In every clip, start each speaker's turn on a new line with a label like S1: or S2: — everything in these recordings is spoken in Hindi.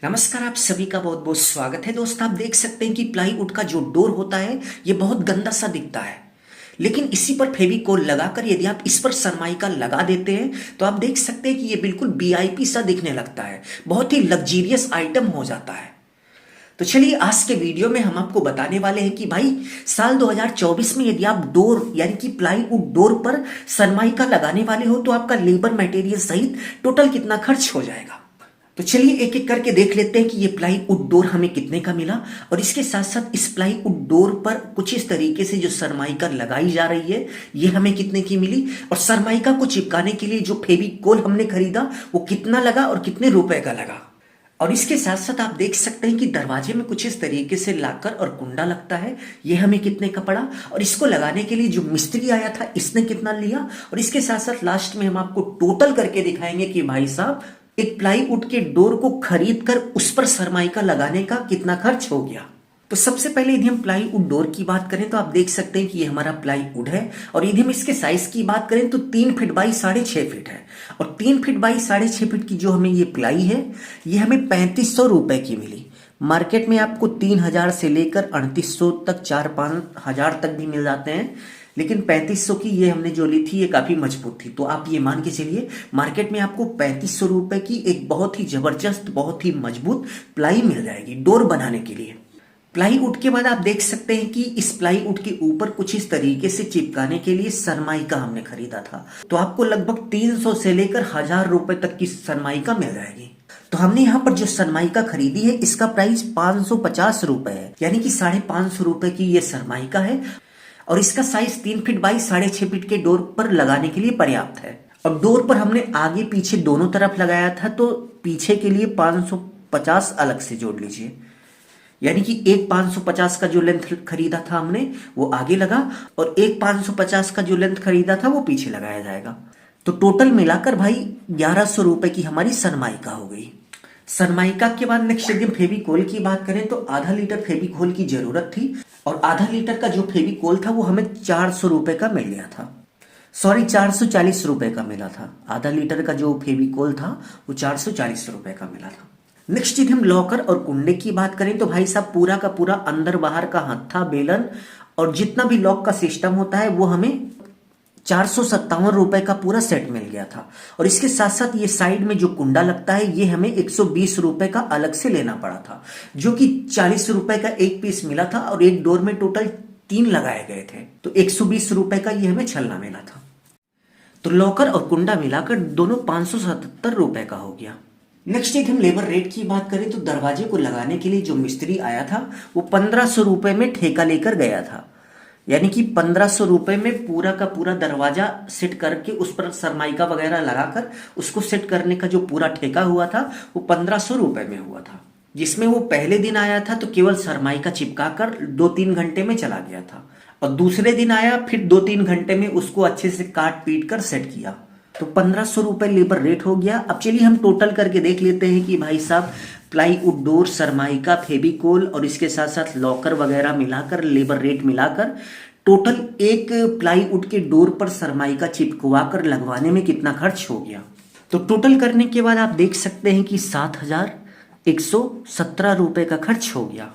S1: नमस्कार, आप सभी का बहुत बहुत स्वागत है। दोस्त, आप देख सकते हैं कि प्लाईवुड का जो डोर होता है ये बहुत गंदा सा दिखता है। लेकिन इसी पर फेविकोल लगाकर यदि आप इस पर सरमाइका लगा देते हैं तो आप देख सकते हैं कि ये बिल्कुल वीआईपी सा दिखने लगता है, बहुत ही लग्जीरियस आइटम हो जाता है। तो चलिए आज के वीडियो में हम आपको बताने वाले हैं कि भाई साल 2024 में यदि आप डोर यानी कि प्लाईवुड डोर पर सरमाइका लगाने वाले हो तो आपका लेबर मटेरियल सहित टोटल कितना खर्च हो जाएगा। तो चलिए एक एक करके देख लेते हैं कि ये प्लाईवुड डोर हमें कितने का मिला, और इसके साथ साथ इस प्लाईवुड डोर पर कुछ इस तरीके से जो सरमाइका लगाई जा रही है ये हमें कितने की मिली, और सरमाइका को चिपकाने के लिए जो फेविकोल हमने खरीदा वो कितना लगा और कितने रुपए का लगा। और इसके साथ साथ आप देख सकते हैं कि दरवाजे में कुछ इस तरीके से लाकर और कुंडा लगता है, ये हमें कितने का पड़ा, और इसको लगाने के लिए जो मिस्त्री आया था इसने कितना लिया। और इसके साथ साथ लास्ट में हम आपको टोटल करके दिखाएंगे कि भाई साहब एक प्लाईवुड के डोर को खरीद कर उस पर सरमाइका लगाने का कितना खर्च हो गया। तो सबसे पहले यदि हम प्लाईवुड डोर की बात करें तो आप देख सकते हैं कि ये हमारा प्लाईवुड है, और यदि हम इसके साइज की बात करें तो 3 फीट बाई 6.5 फीट है, और 3 फीट बाई 6.5 फीट की जो हमें ये प्लाई है ये हमें 3500 रुपए की मिली। मार्केट में आपको 3000 से लेकर 3800 तक 4-5 हजार तक भी मिल जाते हैं, लेकिन 3500 की ये हमने जो ली थी ये काफी मजबूत थी। तो आप ये मान के चलिए मार्केट में आपको 3500 रुपए की एक बहुत ही जबरदस्त बहुत ही मजबूत प्लाई मिल जाएगी डोर बनाने के लिए। प्लाईवुड के बाद आप देख सकते हैं कि इस प्लाईवुड के ऊपर कुछ इस तरीके से चिपकाने के लिए सरमाइका हमने खरीदा था, तो आपको लगभग 300 से लेकर 1000 रुपए तक की सरमाइका मिल जाएगी। तो हमने यहाँ पर जो सरमाइका खरीदी है इसका प्राइस 550 रुपए है, यानी कि 550 रुपए की ये सरमाइका है, और इसका साइज 3 फीट बाई 6.5 फीट के डोर पर लगाने के लिए पर्याप्त है। और डोर पर हमने आगे पीछे दोनों तरफ लगाया था, तो पीछे के लिए 550 अलग से जोड़ लीजिए, यानी कि एक 550 का जो लेंथ खरीदा था हमने वो आगे लगा, और एक 550 का जो लेंथ खरीदा था वो पीछे लगाया जाएगा। तो टोटल मिलाकर भाई 1100 रुपए की हमारी सरमाइका हो गई। सरमाइका के बाद नेक्स्ट यदि हम फेविकोल की बात करें तो आधा लीटर फेविकोल की जरूरत थी, और आधा लीटर का जो फेविकोल था वो हमें 400 रुपए का मिल गया था। सॉरी, 440 रुपए का मिला था। आधा लीटर का जो फेविकोल था वो 440 रुपए का मिला था। नेक्स्ट यदि हम लॉकर और कुंडे की बात करें तो भाई साहब पूरा का पूरा अंदर बाहर का हत्था बेलन और जितना भी लॉक का सिस्टम होता है वो हमें 457 रुपए का पूरा सेट मिल गया था। और इसके साथ साथ ये साइड में जो कुंडा लगता है ये हमें 120 रुपए का अलग से लेना पड़ा था, जो कि 40 रुपए का एक पीस मिला था, और एक डोर में टोटल 3 लगाए गए थे, तो 120 रुपए का ये हमें छलना मिला था। तो लॉकर और कुंडा मिलाकर दोनों 577 रुपए का हो गया। नेक्स्ट यदि हम लेबर रेट की बात करें तो दरवाजे को लगाने के लिए जो मिस्त्री आया था वो 1500 रुपए में ठेका लेकर गया था, यानी कि 1500 रुपए में पूरा का पूरा दरवाजा सेट करके उस पर सरमाइका वगैरह लगाकर उसको सेट करने का जो पूरा ठेका हुआ था वो 1500 रुपए में हुआ था, जिसमें वो पहले दिन आया था तो केवल सरमाइका चिपका कर 2-3 घंटे में चला गया था, और दूसरे दिन आया फिर 2-3 घंटे में उसको अच्छे से काट पीट कर सेट किया, तो 1500 रुपए लेबर रेट हो गया। अब चलिए हम टोटल करके देख लेते हैं कि भाई साहब प्लाईवुड डोर, सरमाइका, फेविकोल और इसके साथ साथ लॉकर वगैरह मिलाकर लेबर रेट मिलाकर टोटल एक प्लाईवुड के डोर पर सरमाइका चिपकवा कर लगवाने में कितना खर्च हो गया। तो टोटल करने के बाद आप देख सकते हैं कि 7117 रुपए का खर्च हो गया।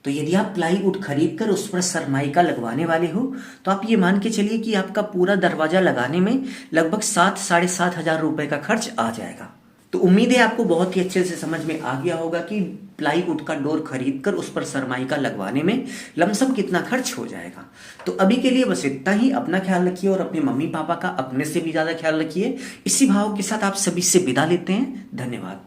S1: तो यदि आप प्लाईवुड खरीद कर उस पर सरमाइका लगवाने वाले हो तो आप ये मान के चलिए कि आपका पूरा दरवाजा लगाने में लगभग 7-7.5 हजार रुपए का खर्च आ जाएगा। तो उम्मीद है आपको बहुत ही अच्छे से समझ में आ गया होगा कि प्लाईवुड का डोर खरीद कर उस पर सरमाइका लगवाने में लमसम कितना खर्च हो जाएगा। तो अभी के लिए बस इतना ही। अपना ख्याल रखिए और अपने मम्मी पापा का अपने से भी ज्यादा ख्याल रखिए। इसी भाव के साथ आप सभी से विदा लेते हैं। धन्यवाद।